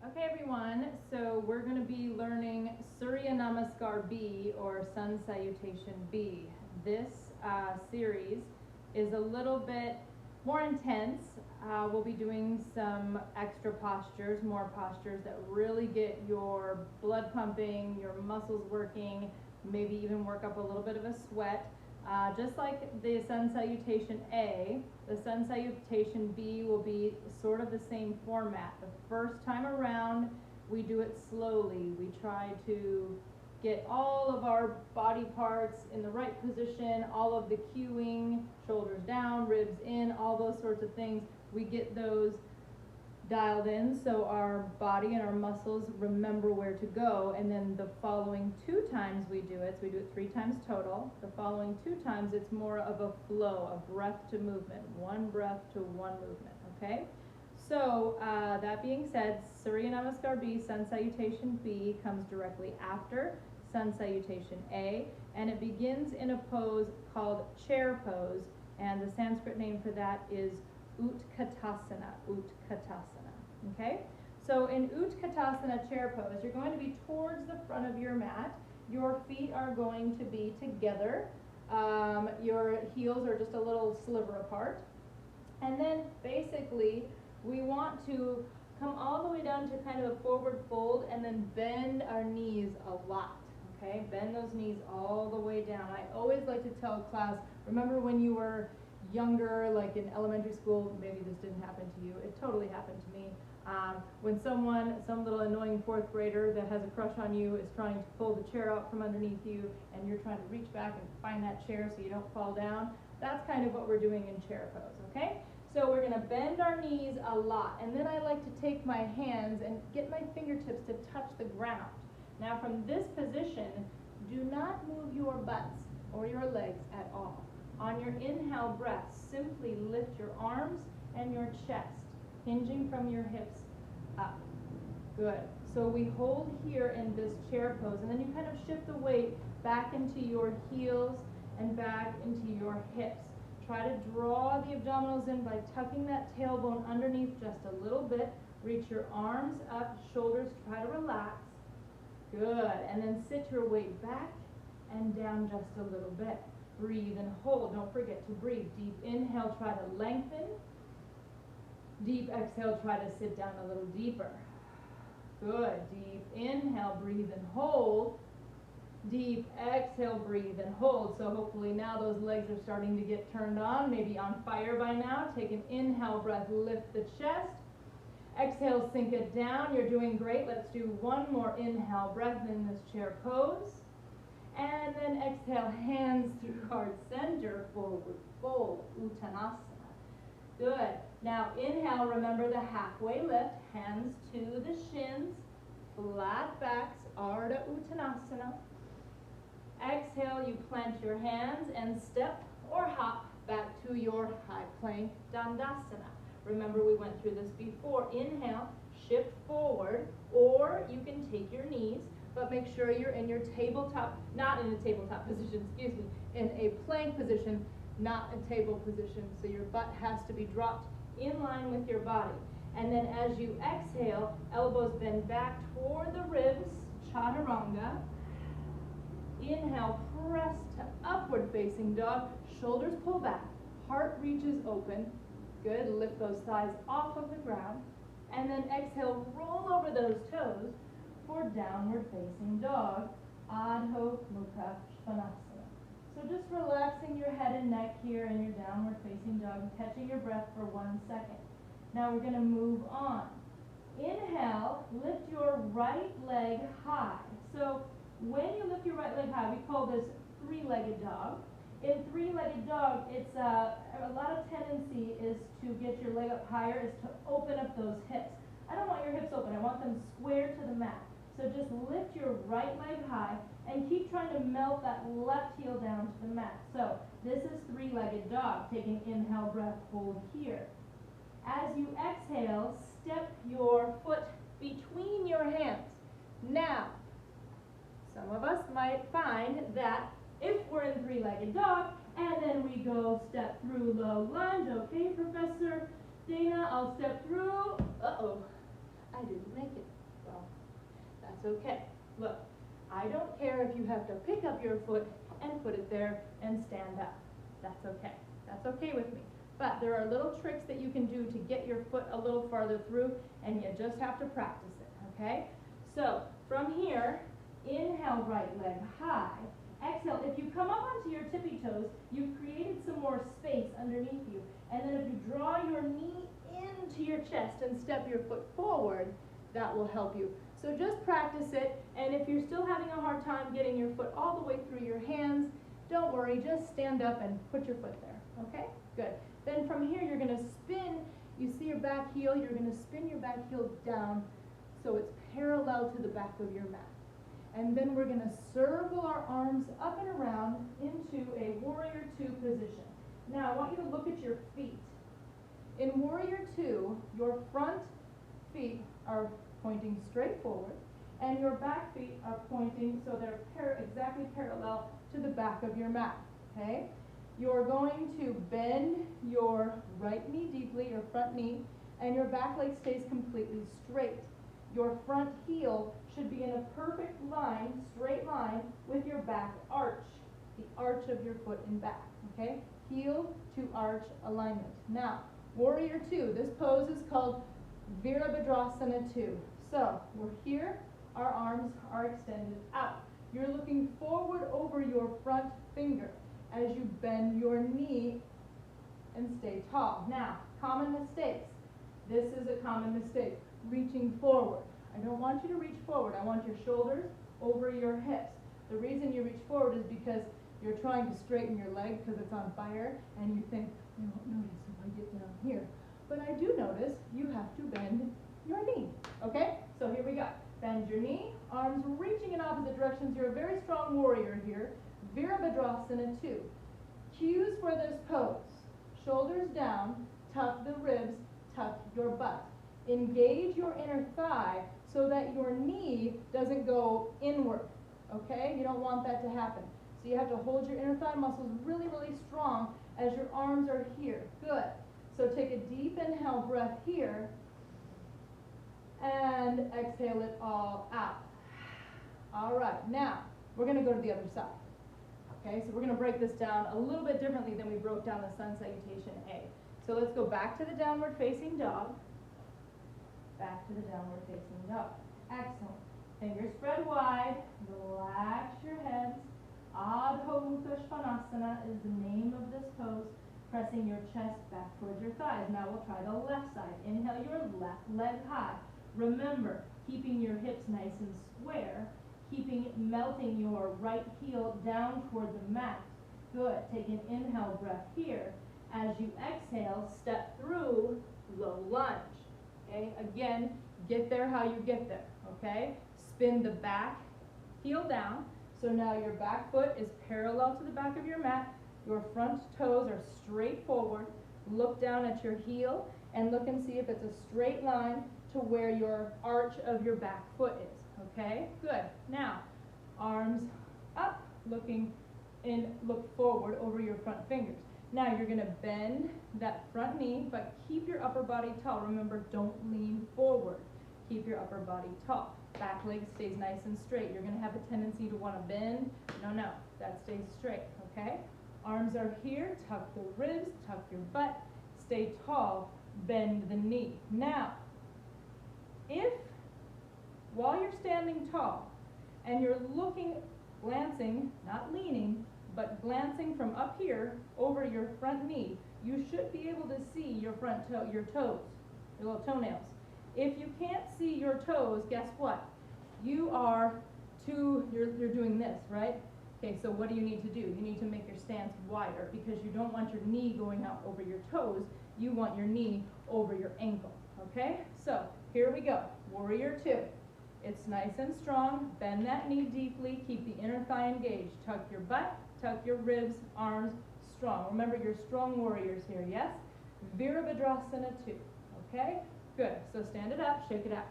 Okay everyone, so we're going to be learning Surya Namaskar B or Sun Salutation B. This series is a little bit more intense. We'll be doing some extra postures, more postures that really get your blood pumping, your muscles working, maybe even work up a little bit of a sweat. Just like the Sun Salutation A, the Sun Salutation B will be sort of the same format. The first time around, we do it slowly. We try to get all of our body parts in the right position, all of the cueing, shoulders down, ribs in, all those sorts of things. We get those dialed in so our body and our muscles remember where to go, and then the following 2 times we do it, so we do it 3 times total. The following 2 times it's more of a flow, a breath to movement, one breath to one movement, okay? So that being said, Surya Namaskar B, Sun Salutation B, comes directly after Sun Salutation A, and it begins in a pose called chair pose, and the Sanskrit name for that is Utkatasana, okay? So in Utkatasana chair pose, you're going to be towards the front of your mat. Your feet are going to be together. Your heels are just a little sliver apart. And then basically, we want to come all the way down to kind of a forward fold and then bend our knees a lot, okay? Bend those knees all the way down. I always like to tell class, remember when you were younger, like in elementary school, maybe this didn't happen to you, it totally happened to me. When some little annoying 4th grader that has a crush on you is trying to pull the chair out from underneath you, and you're trying to reach back and find that chair so you don't fall down, that's kind of what we're doing in chair pose, okay? So we're gonna bend our knees a lot, and then I like to take my hands and get my fingertips to touch the ground. Now from this position, do not move your butts or your legs at all. On your inhale breath, simply lift your arms and your chest, hinging from your hips up. Good. So we hold here in this chair pose, and then you kind of shift the weight back into your heels and back into your hips. Try to draw the abdominals in by tucking that tailbone underneath just a little bit. Reach your arms up, shoulders try to relax. Good. And then sit your weight back and down just a little bit. Breathe and hold. Don't forget to breathe. Deep inhale, try to lengthen. Deep exhale, try to sit down a little deeper. Good. Deep inhale, breathe and hold. Deep exhale, breathe and hold. So hopefully now those legs are starting to get turned on, maybe on fire by now. Take an inhale breath, lift the chest. Exhale, sink it down. You're doing great. Let's do one more inhale breath in this chair pose. And then exhale, hands through heart center, forward fold, Uttanasana. Good. Now inhale, remember the halfway lift, hands to the shins, flat backs, Ardha Uttanasana. Exhale, you plant your hands and step or hop back to your high plank Dandasana. Remember we went through this before. Inhale, shift forward, or you can take your knees, but make sure you're in your tabletop, not in a tabletop position, excuse me, in a plank position, not a table position. So your butt has to be dropped in line with your body. And then as you exhale, elbows bend back toward the ribs, Chaturanga. Inhale, press to upward facing dog, shoulders pull back, heart reaches open. Good, lift those thighs off of the ground. And then exhale, roll over those toes for downward facing dog, Adho Mukha Svanasana. So just relaxing your head and neck here in your downward facing dog and catching your breath for 1 second. Now we're going to move on. Inhale, lift your right leg high. So when you lift your right leg high, we call this 3-legged dog. In 3-legged dog, it's a lot of tendency is to get your leg up higher, is to open up those hips. I don't want your hips open, I want them square to the mat. So just lift your right leg high and keep trying to melt that left heel down to the mat. So this is 3-legged dog. Take an inhale breath, hold here. As you exhale, step your foot between your hands. Now, some of us might find that if we're in 3-legged dog and then we go step through low lunge, okay, Professor Dana, I'll step through. Uh-oh, I didn't make it. okay. Look, I don't care if you have to pick up your foot and put it there and stand up. That's okay. That's okay with me. But there are little tricks that you can do to get your foot a little farther through, and you just have to practice it, okay? So from here, inhale, right leg high. Exhale, if you come up onto your tippy toes, you've created some more space underneath you. And then if you draw your knee into your chest and step your foot forward, that will help you. So just practice it, and if you're still having a hard time getting your foot all the way through your hands, don't worry, just stand up and put your foot there, okay? Good. Then from here, you're going to spin, you see your back heel, you're going to spin your back heel down so it's parallel to the back of your mat. And then we're going to circle our arms up and around into a warrior two position. Now I want you to look at your feet. In warrior two, your front feet are pointing straight forward, and your back feet are pointing so they're exactly parallel to the back of your mat, okay? You're going to bend your right knee deeply, your front knee, and your back leg stays completely straight. Your front heel should be in a perfect line, straight line, with your back arch, the arch of your foot and back, okay? Heel to arch alignment. Now, warrior two, this pose is called Virabhadrasana 2. So, we're here, our arms are extended out. You're looking forward over your front finger as you bend your knee and stay tall. Now, common mistakes. This is a common mistake, reaching forward. I don't want you to reach forward. I want your shoulders over your hips. The reason you reach forward is because you're trying to straighten your leg because it's on fire, and you think, I won't notice if I get down here. But I do notice you have to bend your knee, okay? So here we go. Bend your knee, arms reaching in opposite directions. You're a very strong warrior here. Virabhadrasana 2. Cues for this pose. Shoulders down, tuck the ribs, tuck your butt. Engage your inner thigh so that your knee doesn't go inward, okay? You don't want that to happen. So you have to hold your inner thigh muscles really, really strong as your arms are here. Good. So take a deep inhale breath here and exhale it all out. All right, now we're going to go to the other side. Okay, so we're going to break this down a little bit differently than we broke down the sun salutation A. So let's go back to the downward facing dog. Back to the downward facing dog. Excellent. Fingers spread wide. Relax your heads. Adho Mukha Svanasana is the name of this pose. Pressing your chest back towards your thighs. Now we'll try the left side. Inhale your left leg high. Remember, keeping your hips nice and square. Melting your right heel down toward the mat. Good. Take an inhale breath here. As you exhale, step through low lunge. Okay, again, get there how you get there. Okay, spin the back heel down. So now your back foot is parallel to the back of your mat. Your front toes are straight forward. Look down at your heel and look and see if it's a straight line to where your arch of your back foot is. Okay, good. Now, arms up, looking in, look forward over your front fingers. Now you're going to bend that front knee, but keep your upper body tall. Remember, don't lean forward. Keep your upper body tall. Back leg stays nice and straight. You're going to have a tendency to want to bend. No, that stays straight, okay? Arms are here. Tuck the ribs, tuck your butt. Stay tall, bend the knee. Now, if while you're standing tall and you're looking, glancing, not leaning, but glancing from up here over your front knee, you should be able to see your front toe, your toes, your little toenails. If you can't see your toes, guess what? You are you're doing this, right? Okay, so what do you need to do? You need to make your stance wider because you don't want your knee going out over your toes. You want your knee over your ankle, okay? So here we go, warrior two. It's nice and strong. Bend that knee deeply. Keep the inner thigh engaged. Tuck your butt, tuck your ribs, arms strong. Remember, you're strong warriors here, yes? Virabhadrasana 2, okay? Good. So stand it up, shake it out.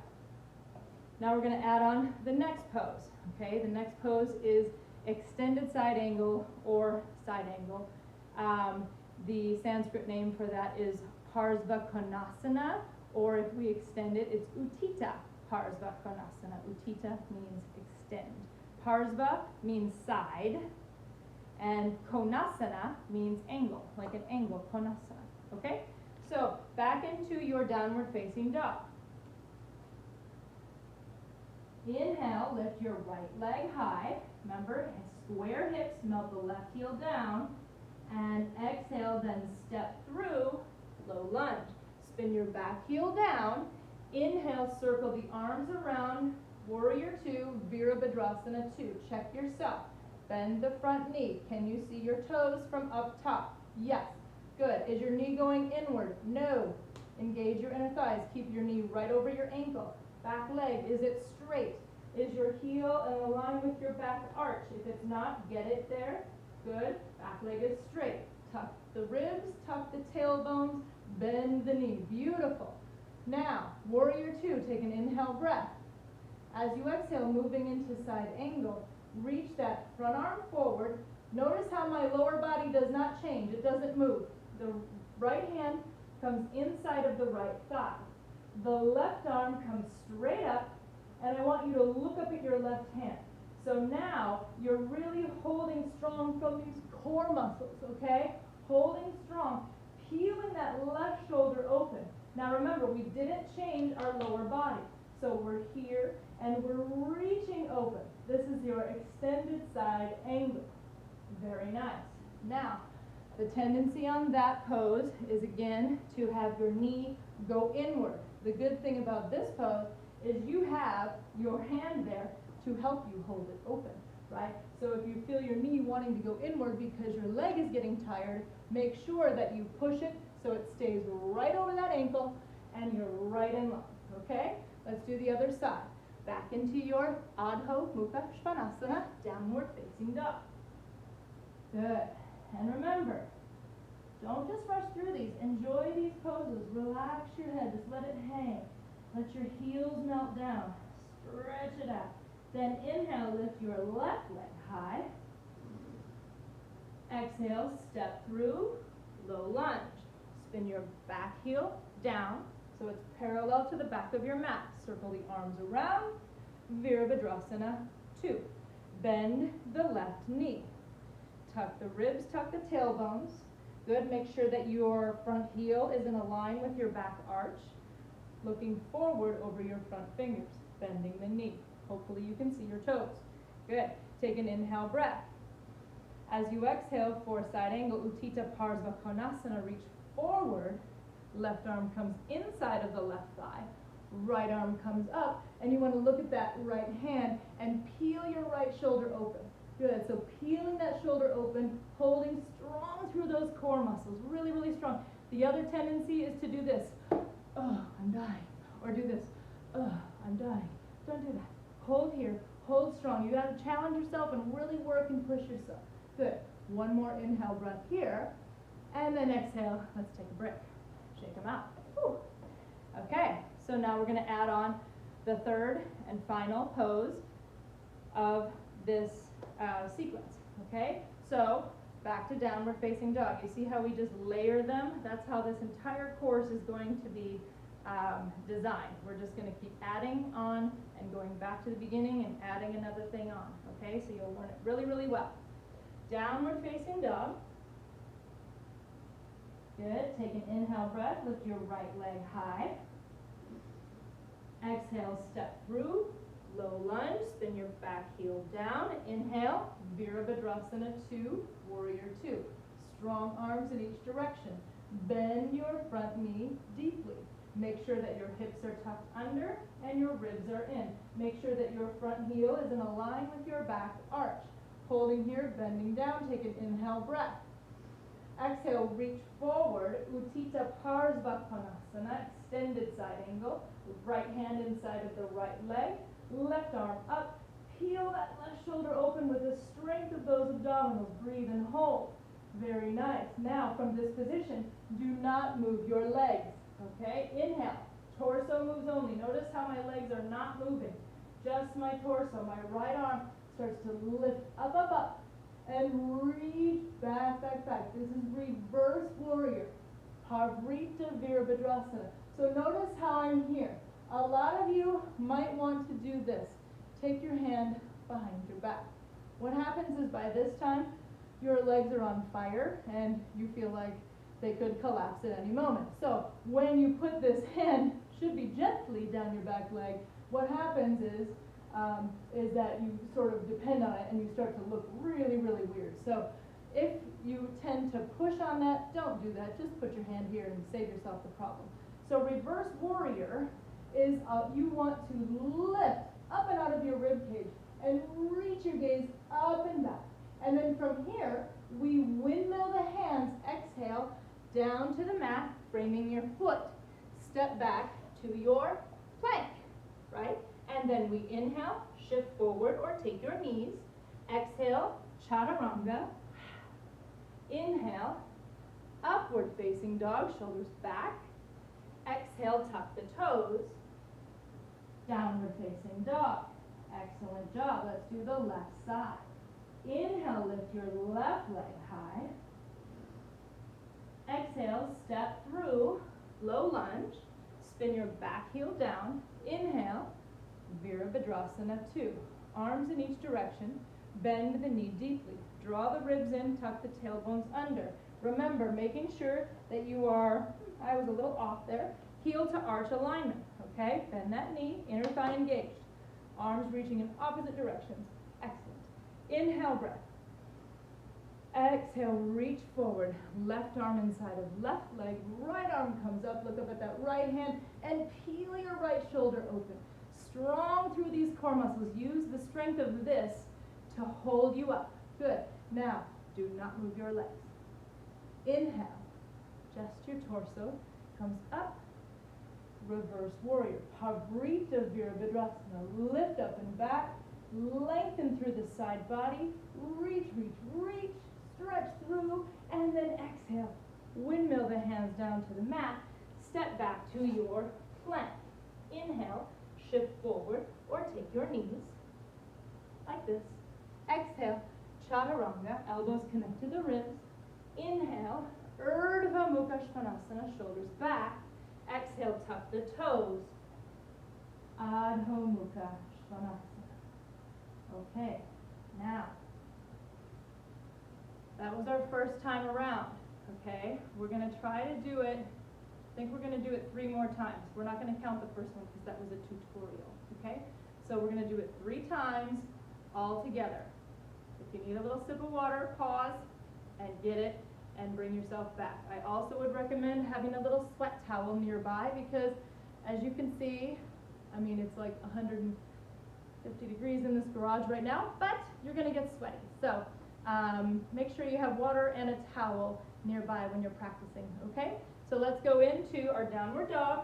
Now we're going to add on the next pose, okay? The next pose is extended side angle or side angle. The Sanskrit name for that is Parsva Konasana, or if we extend it, it's Uttita. Parsva Konasana. Utthita means extend. Parsva means side, and Konasana means angle, like an angle, Konasana, okay? So, back into your downward facing dog. Inhale, lift your right leg high. Remember, square hips, melt the left heel down. And exhale, then step through, low lunge. Spin your back heel down. Inhale, circle the arms around, warrior two, Virabhadrasana 2. Check yourself. Bend the front knee. Can you see your toes from up top? Yes. Good. Is your knee going inward? No. Engage your inner thighs. Keep your knee right over your ankle. Back leg, is it straight? Is your heel in line with your back arch? If it's not, get it there. Good. Back leg is straight. Tuck the ribs, tuck the tailbones, bend the knee. Beautiful. Now, warrior two, take an inhale breath. As you exhale, moving into side angle, reach that front arm forward. Notice how my lower body does not change. It doesn't move. The right hand comes inside of the right thigh. The left arm comes straight up, and I want you to look up at your left hand. So now you're really holding strong from these core muscles, okay? Holding strong, peeling that left shoulder open. Now remember, we didn't change our lower body. So we're here and we're reaching open. This is your extended side angle. Very nice. Now, the tendency on that pose is again to have your knee go inward. The good thing about this pose is you have your hand there to help you hold it open, right? So if you feel your knee wanting to go inward because your leg is getting tired, make sure that you push it so it stays right over that ankle and you're right in line, okay? Let's do the other side. Back into your Adho Mukha Svanasana, downward facing dog. Good. And remember, don't just rush through these. Enjoy these poses. Relax your head. Just let it hang. Let your heels melt down. Stretch it out. Then inhale, lift your left leg high. Exhale, step through, low lunge. Spin your back heel down so it's parallel to the back of your mat. Circle the arms around, Virabhadrasana 2. Bend the left knee. Tuck the ribs, tuck the tailbones. Good, make sure that your front heel is in a line with your back arch. Looking forward over your front fingers, bending the knee. Hopefully you can see your toes. Good, take an inhale breath. As you exhale for side angle, Utthita Parsva Konasana, reach forward. Left arm comes inside of the left thigh. Right arm comes up, and you want to look at that right hand and peel your right shoulder open. Good, so peeling that shoulder open, holding strong through those core muscles, really, really strong. The other tendency is to do this, oh, I'm dying, or do this, oh, I'm dying. Don't do that. Hold here, hold strong. You got to challenge yourself and really work and push yourself. Good, one more inhale breath here, and then exhale, let's take a break. Shake them out. Whew. Okay, so now we're going to add on the third and final pose of this sequence, okay? So, back to downward facing dog. You see how we just layer them? That's how this entire course is going to be designed. We're just going to keep adding on and going back to the beginning and adding another thing on, okay? So you'll learn it really, really well. Downward facing dog. Good. Take an inhale breath. Lift your right leg high. Exhale, step through. Low lunge. Spin your back heel down. Inhale. Virabhadrasana 2. Warrior 2. Strong arms in each direction. Bend your front knee deeply. Make sure that your hips are tucked under and your ribs are in. Make sure that your front heel is in a line with your back arch. Holding here, bending down. Take an inhale breath. Exhale, reach forward, Utthita Parsva Konasana, extended side angle. Right hand inside of the right leg, left arm up. Peel that left shoulder open with the strength of those abdominals. Breathe and hold. Very nice. Now, from this position, do not move your legs, okay? Inhale, torso moves only. Notice how my legs are not moving. Just my torso. My right arm starts to lift up, up, up. And reach back, back, back. This is reverse warrior. Parvrita Virabhadrasana. So notice how I'm here. A lot of you might want to do this. Take your hand behind your back. What happens is by this time, your legs are on fire and you feel like they could collapse at any moment. So when you put this hand, should be gently down your back leg, what happens is that you sort of depend on it and you start to look really, really weird. So if you tend to push on that, don't do that. Just put your hand here and save yourself the problem. So reverse warrior is you want to lift up and out of your rib cage and reach your gaze up and back. And then from here, we windmill the hands, exhale, down to the mat, framing your foot. Step back to your plank, right? And then we inhale, shift forward or take your knees. Exhale, chaturanga. Inhale, upward facing dog, shoulders back. Exhale, tuck the toes. Downward facing dog. Excellent job. Let's do the left side. Inhale, lift your left leg high. Exhale, step through, low lunge. Spin your back heel down. Inhale, Virabhadrasana 2. Arms in each direction. Bend the knee deeply. Draw the ribs in, tuck the tailbones under. Remember, making sure that you are, I was a little off there, heel to arch alignment, okay? Bend that knee, inner thigh engaged. Arms reaching in opposite directions. Excellent. Inhale, breath. Exhale, reach forward. Left arm inside of left leg. Right arm comes up. Look up at that right hand and peel your right shoulder open. Strong through these core muscles. Use the strength of this to hold you up. Good. Now, do not move your legs. Inhale. Just your torso comes up. Reverse warrior. Pavrita Virabhadrasana. Lift up and back. Lengthen through the side body. Reach, reach, reach. Stretch through. And then exhale. Windmill the hands down to the mat. Step back to your plank. Inhale. Shift forward or take your knees. Like this. Exhale. Chaturanga. Elbows connect to the ribs. Inhale. Urdhva Mukha Svanasana. Shoulders back. Exhale, tuck the toes. Adho Mukha Svanasana. Okay, now, that was our first time around, okay? We're going to try to do it, I think we're going to do it 3 more times. We're not going to count the first one because that was a tutorial, okay? So we're going to do it 3 times all together. If you need a little sip of water, pause and get it. And bring yourself back. I also would recommend having a little sweat towel nearby because, as you can see, I mean, it's like 150 degrees in this garage right now, but you're going to get sweaty. So make sure you have water and a towel nearby when you're practicing, okay? So let's go into our downward dog.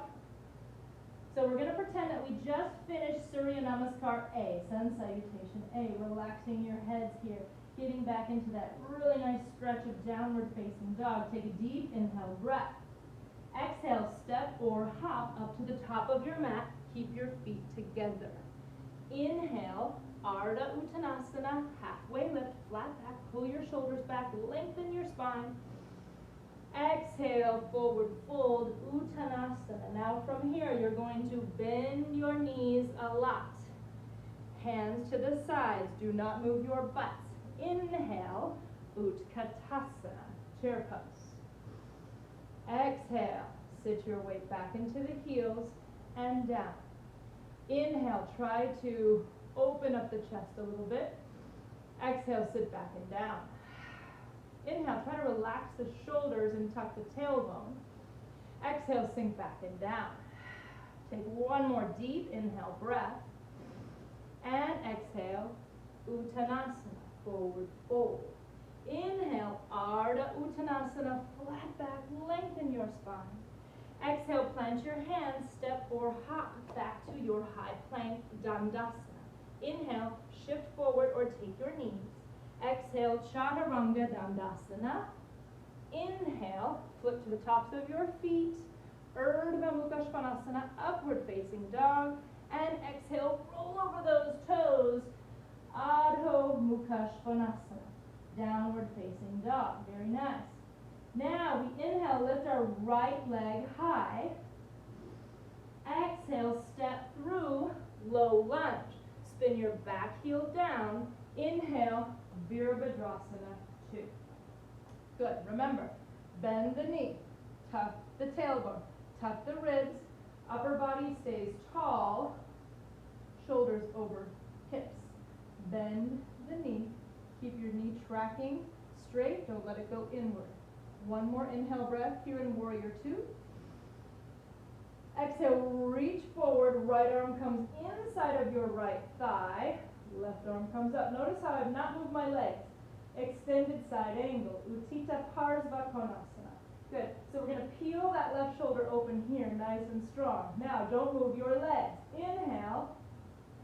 So we're going to pretend that we just finished Surya Namaskar A, Sun Salutation A, relaxing your heads here. Getting back into that really nice stretch of downward facing dog. Take a deep inhale breath. Exhale, step or hop up to the top of your mat. Keep your feet together. Inhale, Ardha Uttanasana, halfway lift, flat back, pull your shoulders back, lengthen your spine. Exhale, forward fold, Uttanasana. Now from here, you're going to bend your knees a lot. Hands to the sides, do not move your butts. Inhale, Utkatasana, chair pose. Exhale, sit your weight back into the heels and down. Inhale, try to open up the chest a little bit. Exhale, sit back and down. Inhale, try to relax the shoulders and tuck the tailbone. Exhale, sink back and down. Take one more deep inhale breath. And exhale, Uttanasana. Forward fold. Inhale, Ardha Uttanasana, flat back, lengthen your spine. Exhale, plant your hands, step or hop back to your high plank, Dandasana. Inhale, shift forward or take your knees. Exhale, Chaturanga Dandasana. Inhale, flip to the tops of your feet, Urdhva Mukha Svanasana, upward facing dog. And exhale, roll over those toes. Adho Mukha Svanasana, downward facing dog. Very nice. Now we inhale, lift our right leg high. Exhale, step through, low lunge. Spin your back heel down. Inhale, Virabhadrasana 2. Good. Remember, bend the knee, tuck the tailbone, tuck the ribs, upper body stays tall, shoulders over hips. Bend the knee, keep your knee tracking straight, don't let it go inward. One more inhale breath here in Warrior 2. Exhale, reach forward, right arm comes inside of your right thigh, left arm comes up. Notice how I've not moved my legs. Extended side angle, Utthita Parsvakonasana. Good, so we're going to peel that left shoulder open here, nice and strong. Now, don't move your legs. Inhale,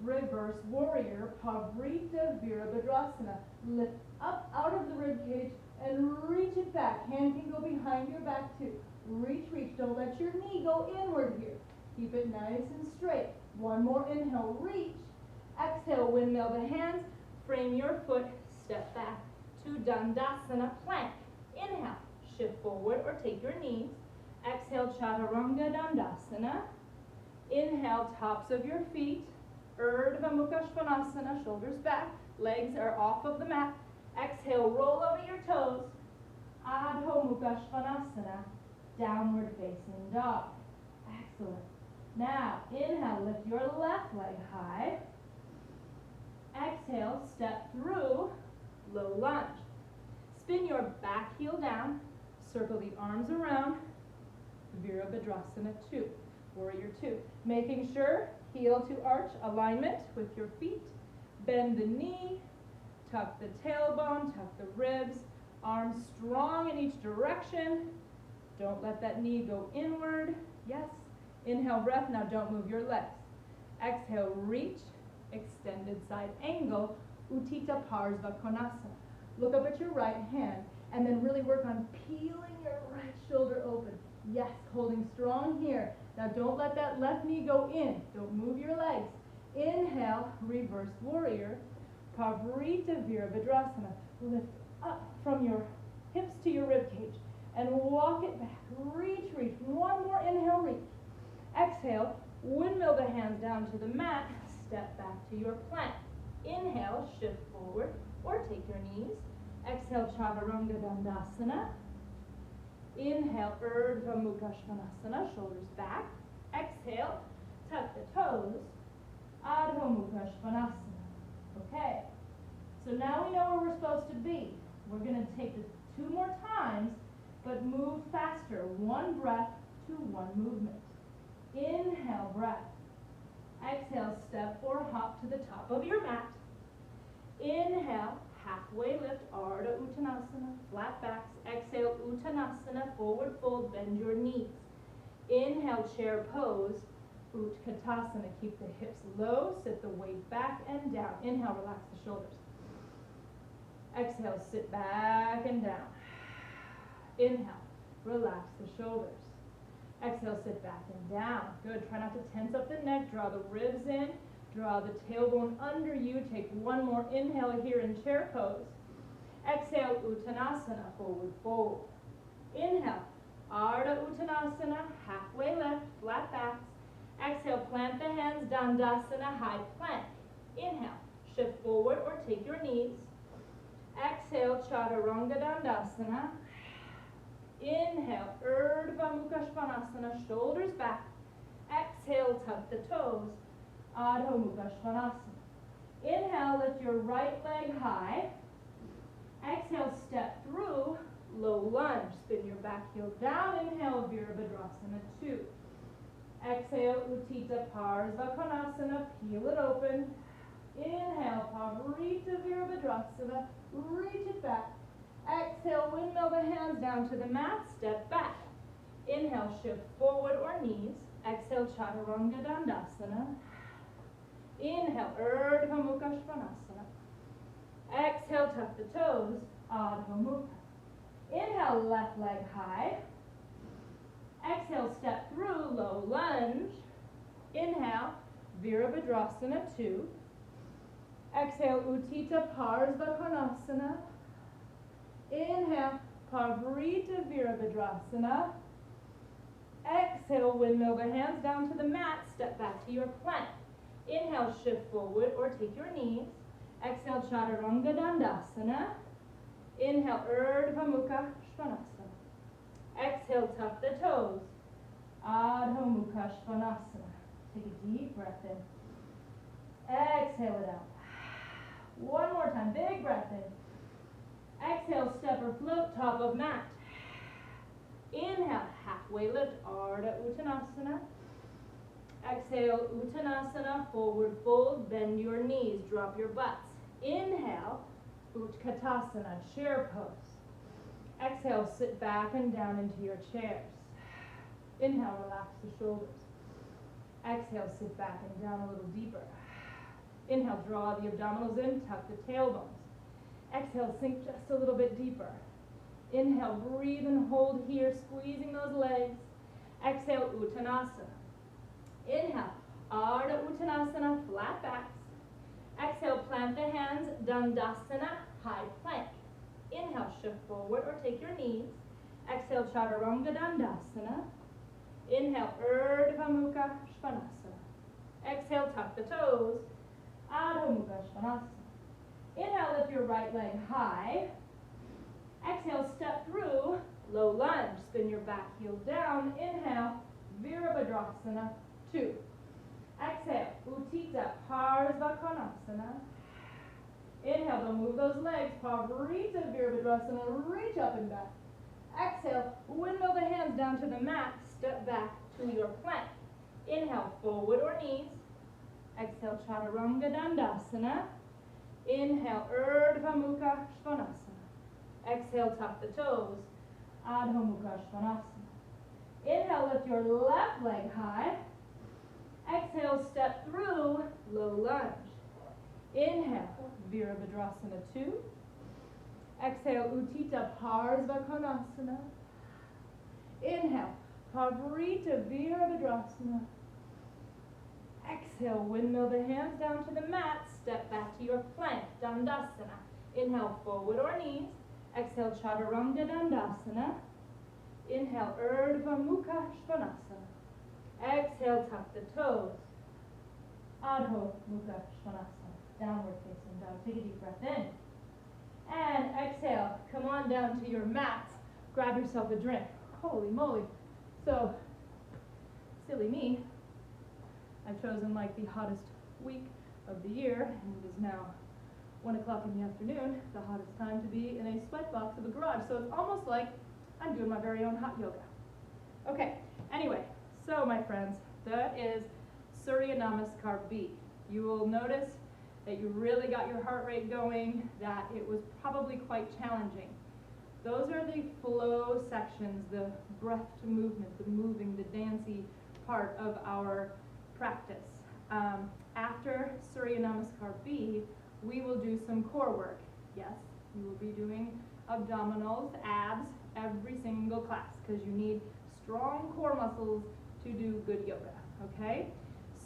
reverse warrior, Pavrita Virabhadrasana. Lift up out of the rib cage and reach it back. Hand can go behind your back too. Reach, reach. Don't let your knee go inward here. Keep it nice and straight. One more inhale, reach. Exhale, windmill the hands. Frame your foot, step back to Dandasana plank. Inhale, shift forward or take your knees. Exhale, Chaturanga Dandasana. Inhale, tops of your feet. Urdhva Mukha Svanasana, shoulders back. Legs are off of the mat. Exhale, roll over your toes. Adho Mukha Svanasana. Downward facing dog. Excellent. Now, inhale, lift your left leg high. Exhale, step through, low lunge. Spin your back heel down, circle the arms around, Virabhadrasana 2, Warrior 2. Making sure heel to arch alignment with your feet. Bend the knee, tuck the tailbone, tuck the ribs, arms strong in each direction. Don't let that knee go inward. Yes. Inhale, breath. Now don't move your legs. Exhale, reach, extended side angle, Utthita Parsvakonasana. Look up at your right hand and then really work on peeling your right shoulder open. Yes, holding strong here. Now don't let that left knee go in. Don't move your legs. Inhale, reverse warrior, Pavrita Virabhadrasana. Lift up from your hips to your rib cage and walk it back. Reach, reach. One more inhale, reach. Exhale, windmill the hands down to the mat. Step back to your plank. Inhale, shift forward or take your knees. Exhale, Chaturanga Dandasana. Inhale, Urdhva Mukha Svanasana, shoulders back. Exhale, tuck the toes, Adho Mukha Svanasana. Okay, so now we know where we're supposed to be. We're going to take this 2 more times, but move faster. 1 breath to 1 movement. Inhale, breath. Exhale, step or hop to the top of your mat. Inhale, halfway lift, Ardha Uttanasana, flat backs. Exhale, Uttanasana, forward fold, bend your knees. Inhale, chair pose, Utkatasana. Keep the hips low, sit the weight back and down. Inhale, relax the shoulders. Exhale, sit back and down. Inhale, relax the shoulders. Exhale, sit back and down. Good. Try not to tense up the neck. Draw the ribs in. Draw the tailbone under you. Take 1 more inhale here in chair pose. Exhale, Uttanasana, forward fold. Inhale, Ardha Uttanasana, halfway lift, flat backs. Exhale, plant the hands, Dandasana, high plank. Inhale, shift forward or take your knees. Exhale, Chaturanga Dandasana. Inhale, Urdhva Mukha Svanasana, shoulders back. Exhale, tuck the toes, Adho Mukha Svanasana. Inhale, lift your right leg high. Exhale, step through, low lunge. Spin your back heel down. Inhale, Virabhadrasana 2. Exhale, Utthita Parsvakonasana, peel it open. Inhale, Pavrita Virabhadrasana, reach it back. Exhale, windmill the hands down to the mat, step back. Inhale, shift forward or knees. Exhale, Chaturanga Dandasana. Inhale, Urdhva Mukha Svanasana. Exhale, tuck the toes, Adho Mukha. Inhale, left leg high. Exhale, step through, low lunge. Inhale, Virabhadrasana 2. Exhale, Utthita Parsvakonasana. Inhale, Pavrita Virabhadrasana. Exhale, windmill the hands down to the mat, step back to your plank. Inhale, shift forward or take your knees. Exhale, Chaturanga Dandasana. Inhale, Urdhva Mukha Svanasana. Exhale, tuck the toes. Adho Mukha Svanasana. Take a deep breath in. Exhale it out. One more time, big breath in. Exhale, step or float, top of mat. Inhale, halfway lift, Ardha Uttanasana. Exhale, Uttanasana, forward fold, bend your knees, drop your butts. Inhale, Utkatasana, chair pose. Exhale, sit back and down into your chairs. Inhale, relax the shoulders. Exhale, sit back and down a little deeper. Inhale, draw the abdominals in, tuck the tailbones. Exhale, sink just a little bit deeper. Inhale, breathe and hold here, squeezing those legs. Exhale, Uttanasana. Inhale, Ardha Uttanasana, flat backs. Exhale, plant the hands, Dandasana, high plank. Inhale, shift forward or take your knees. Exhale, Chaturanga Dandasana. Inhale, Urdhva Mukha Svanasana. Exhale, tuck the toes, Adho Mukha Svanasana. Inhale, lift your right leg high. Exhale, step through, low lunge. Spin your back heel down. Inhale, Virabhadrasana 2. Exhale, Utthita Parsvakonasana. Inhale, don't move those legs. Pavrita Virabhadrasana, reach up and back. Exhale, windmill the hands down to the mat. Step back to your plank. Inhale, forward or knees. Exhale, Chaturanga Dandasana. Inhale, Urdhva Mukha Svanasana. Exhale, tuck the toes, Adho Mukha Svanasana. Inhale, lift your left leg high. Exhale, step through, low lunge. Inhale, Virabhadrasana 2. Exhale, Utthita Parsvakonasana. Inhale, Pavrita Virabhadrasana. Exhale, windmill the hands down to the mat, step back to your plank, Dandasana. Inhale, forward or knees. Exhale, Chaturanga Dandasana. Inhale, Urdhva Mukha Svanasana. Exhale, tuck the toes. Adho Mukha Svanasana. Downward facing dog. Take a deep breath in. And exhale, come on down to your mats. Grab yourself a drink. Holy moly. So, silly me, I've chosen like the hottest week of the year, and it is now 1 o'clock in the afternoon, the hottest time to be in a sweat box of a garage. So it's almost like I'm doing my very own hot yoga. Okay, anyway, so my friends, that is Surya Namaskar B. You will notice that you really got your heart rate going, that it was probably quite challenging. Those are the flow sections, the breath to movement, the moving, the dancey part of our practice. After Surya Namaskar B, we will do some core work. Yes, you will be doing abdominals, abs, every single class, because you need strong core muscles to do good yoga, okay?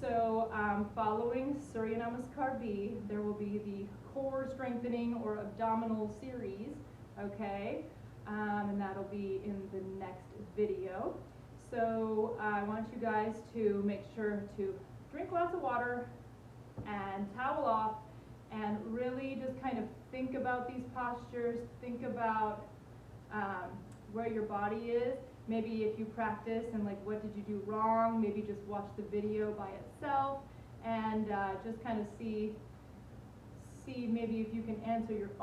So following Surya Namaskar B, there will be the core strengthening or abdominal series, okay? And that'll be in the next video. So I want you guys to make sure to drink lots of water and towel off, and really just kind of think about these postures, think about where your body is. Maybe if you practice and like what did you do wrong, maybe just watch the video by itself and just kind of see maybe if you can answer your own